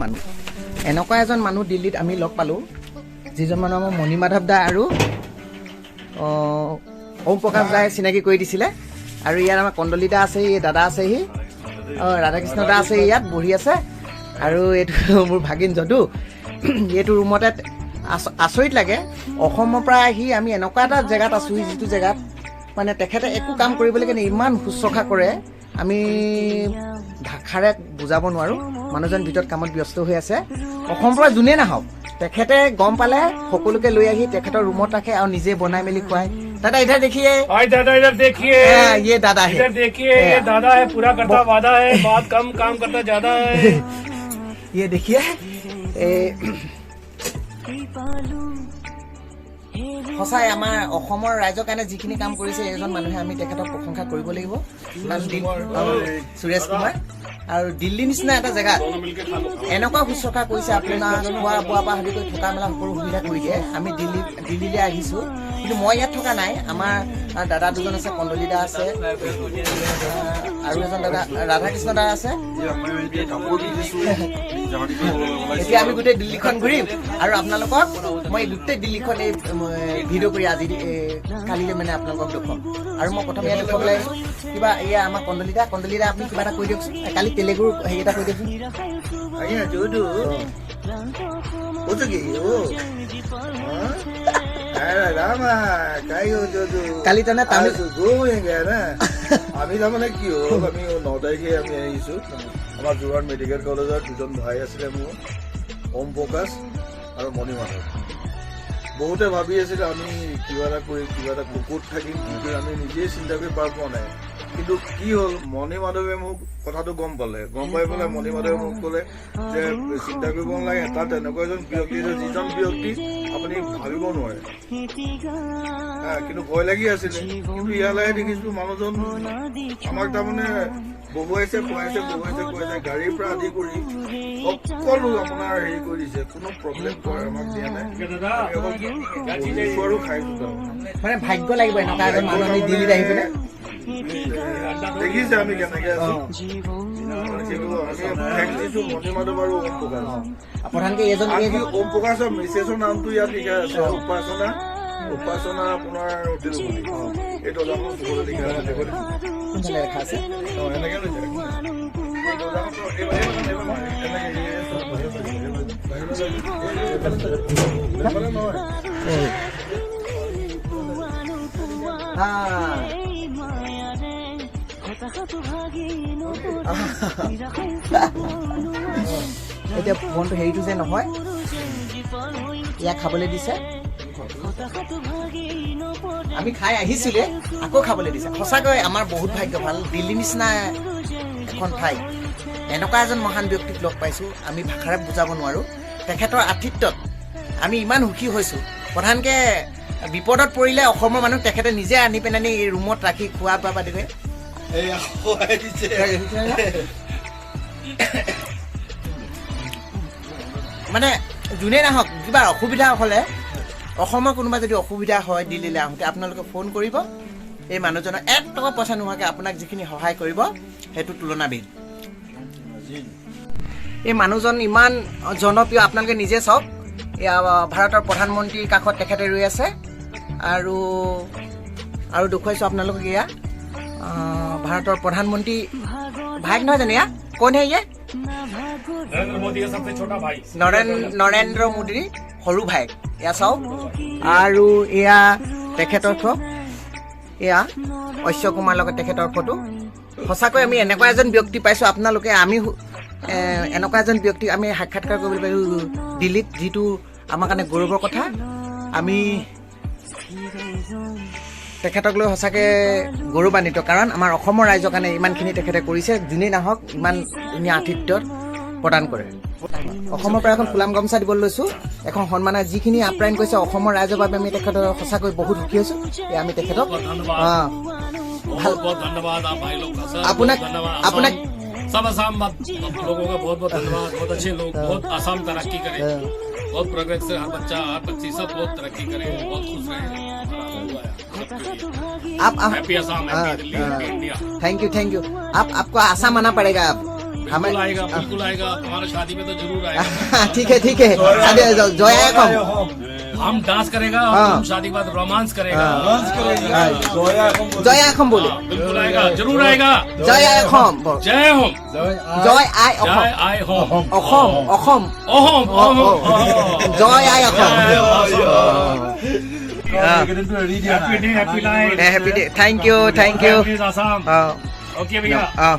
মানুহ এনেকুৱা এজন মানুহ দিল্লীত আমি লগ পালোঁ যিজন মানুহ আমাৰ মণিমাধৱ দা আৰু ওম প্ৰকাশ দাই চিনাকি কৰি দিছিলে আৰু ইয়াত আমাৰ কন্দলি দা আছে এই দাদা আছেহি ৰাধাকৃষ্ণ দা আছে ইয়াত বহি আছে আৰু এইটো মোৰ ভাগিন যদু এইটো ৰুমতে আচৰিত লাগে অসমৰ পৰা আহি আমি এনেকুৱা এটা জেগাত আছোঁ যিটো জেগাত মানে তেখেতে একো কাম কৰিবলৈ কাৰণে ইমান শুশ্ৰূষা কৰে আমি ভাষাৰে বুজাব নোৱাৰোঁ মানুহজন ভিতৰত কামত ব্যস্ত হৈ আছে অসমৰ পৰা যোনেই নাহক তেখেতে গম পালে সকলোকে লৈ আহি তেখেতৰ ৰুমত ৰাখে আৰু নিজে বনাই মেলি খুৱায় दादा इधर देखिए दादा इधर देखिए ये दादा है इधर देखिए ये दादा है पूरा करता वादा है बात कम काम करता ज्यादा है ये देखिए সঁচাই আমাৰ অসমৰ ৰাইজৰ কাৰণে যিখিনি কাম কৰিছে এজন মানুহে আমি তেখেতক প্ৰশংসা কৰিব লাগিব সুৰেশ কুমাৰ আৰু দিল্লী নিচিনা এটা জেগাত এনেকুৱা শুশ্ৰূষা কৰিছে আপোনাৰ খোৱা বোৱা পৰা আদি কৰি থকা মেলা সকলো সুবিধা কৰি দিয়ে আমি দিল্লীলৈ আহিছোঁ কিন্তু মই ইয়াত থকা নাই আমাৰ দাদা দুজন আছে কন্দলি দা আছে আৰু এজন দাদা ৰাধাকৃষ্ণ দা আছে এতিয়া আমি গোটেই দিল্লীখন ঘূৰিম আৰু আপোনালোকক মই গোটেই দিল্লীখন এই ভিডিঅ' কৰি আজি কালিলৈ মানে আপোনালোকক দেখুৱাম আৰু মই প্ৰথমে ইয়াত দেখুৱাবলৈ আহিছোঁ কিবা এয়া আমাৰ কন্দলি দা আপুনি কিবা এটা কৈ দিয়কচোন কালি তেলেগুৰ হেৰি এটা কৈ দিয়কচোন কালি তেনে আমি তাৰমানে কি হ'ল আমি 9 তাৰিখে আমি আহিছোঁ আমাৰ যোৰহাট মেডিকেল কলেজত দুজন ভাই আছিলে মোৰ ওম প্ৰকাশ আৰু মণিমাধৱ বহুতে ভাবি আছিলে আমি কিবা এটা কৰি কিবা এটা কুকুত থাকিম কিন্তু আমি নিজেই চিন্তা কৰি পাৰ পোৱা নাই কিন্তু কি হ'ল মণিমাধৱে মোক কথাটো গম পালে গম পাই পেলাই মণিমাধৱে মোক ক'লে যে চিন্তা কৰিব নালাগে তাত এনেকুৱা এজন ব্যক্তি আছে যিজন ব্যক্তি আপুনি ভাবিব নোৱাৰে কিন্তু ভয় লাগি আছিলে কিন্তু ইয়ালৈ দেখিছোঁ মানুহজন আমাক তাৰমানে বহুৱাইছে খুৱাইছে গাড়ীৰ পৰা আদি কৰি সকলো আপোনাৰ হেৰি কৰি দিছে কোনো প্ৰব্লেম কৰে আমাক দিয়া নাই আৰু খাইছো মানে ভাগ্য লাগিব এনেকুৱা এজন মানুহ আমি দিল্লীত আহি পেলাই দেখিছে আমি কেনেকে আছো মণিমাধৱ আৰু ওম প্ৰকাশ প্ৰধানকৈ এজন ওম প্ৰকাশৰ মিছেছৰ নামটো ইয়াত লিখা আছে উপাসনা আপোনাৰ এই দৰ্জাখন চুবলৈ লিখা আছে লেখা আছে এনেকে এতিয়া ফোনটো হেৰিটো যে নহয় ইয়াক খাবলৈ দিছে আমি খাই আহিছিলে আকৌ খাবলৈ দিছে সঁচাকৈ আমাৰ বহুত ভাগ্য ভাল দিল্লী নিচিনা এখন ঠাই এনেকুৱা এজন মহান ব্যক্তিক লগ পাইছোঁ আমি ভাষাৰে বুজাব নোৱাৰোঁ তেখেতৰ আতিথ্যত আমি ইমান সুখী হৈছোঁ প্ৰধানকৈ বিপদত পৰিলে অসমৰ মানুহ তেখেতে নিজে আনি পেলাই এই ৰুমত ৰাখি খোৱা বোৱা বাদ দিয়ে মানে যোনেই নাহক কিবা অসুবিধা হ'লে অসমৰ কোনোবা যদি অসুবিধা হয় দিল্লীলৈ আহোঁতে আপোনালোকে ফোন কৰিব এই মানুহজনৰ 1 টকা পইচা নোহোৱাকৈ আপোনাক যিখিনি সহায় কৰিব সেইটো তুলনাবিহীন এই মানুহজন ইমান জনপ্ৰিয় আপোনালোকে নিজে চাওক এয়া ভাৰতৰ প্ৰধানমন্ত্ৰীৰ কাষত তেখেতে ৰৈ আছে আৰু দেখুৱাইছোঁ আপোনালোকক এয়া ভাৰতৰ প্ৰধানমন্ত্ৰী ভাইক নহয় জানো এয়া কোন হে ইয়ে নৰেন্দ্ৰ মোদীৰ সৰু ভাইক এয়া চাওক আৰু এয়া তেখেতৰ এয়া ঐশ্য কুমাৰ লগত তেখেতৰ ফটো সঁচাকৈ আমি এনেকুৱা এজন ব্যক্তি পাইছোঁ আপোনালোকে আমি এনেকুৱা এজন ব্যক্তিক আমি সাক্ষাৎকাৰ কৰিবলৈ পাৰিছোঁ দিল্লীত যিটো আমাৰ কাৰণে গৌৰৱৰ কথা আমি তেখেতক লৈ সঁচাকৈ গৌৰৱান্বিত কাৰণ আমাৰ অসমৰ ৰাইজৰ কাৰণে ইমানখিনি তেখেতে কৰিছে যোনেই নাহক ইমান ধুনীয়া আতিথ্য প্ৰদান কৰে অসমৰ পৰা এখন ফুলাম গামোচা দিবলৈ লৈছোঁ এখন সন্মানে যিখিনি আপ্যায়ন কৰিছে অসমৰ ৰাইজৰ বাবে আমি তেখেতৰ সঁচাকৈ বহুত সুখী হৈছোঁ আমি তেখেতক ভাল আপোনাক सब आसाम लोगों का बहुत बहुत धन्यवाद बहुत अच्छे लोग बहुत आसाम तरक्की करे बहुत प्रोग्रेस से हर बच्चा हर बच्ची सब बहुत तरक्की करे बहुत खुश रहे आप happy Assam happy Delhi happy India thank you आपको आसाम आना पड़ेगा आप हमें बिल्कुल आएगा तुम्हारा शादी में तो जरूर आएगा ठीक है शादी जय आय अखम हम डांस करेगा और हाँ। तुम शादी के बाद रोमांस करेगा जय आय अखम बोले हाँ, बिल्कुल आएगा जरूर आएगा जय आय अखम जय होम जय आय जय अखम आय होम অসম অসম ओहोम ओहोम জয় আই Assam happy day happy night happy day thank you Assam okay भैया অ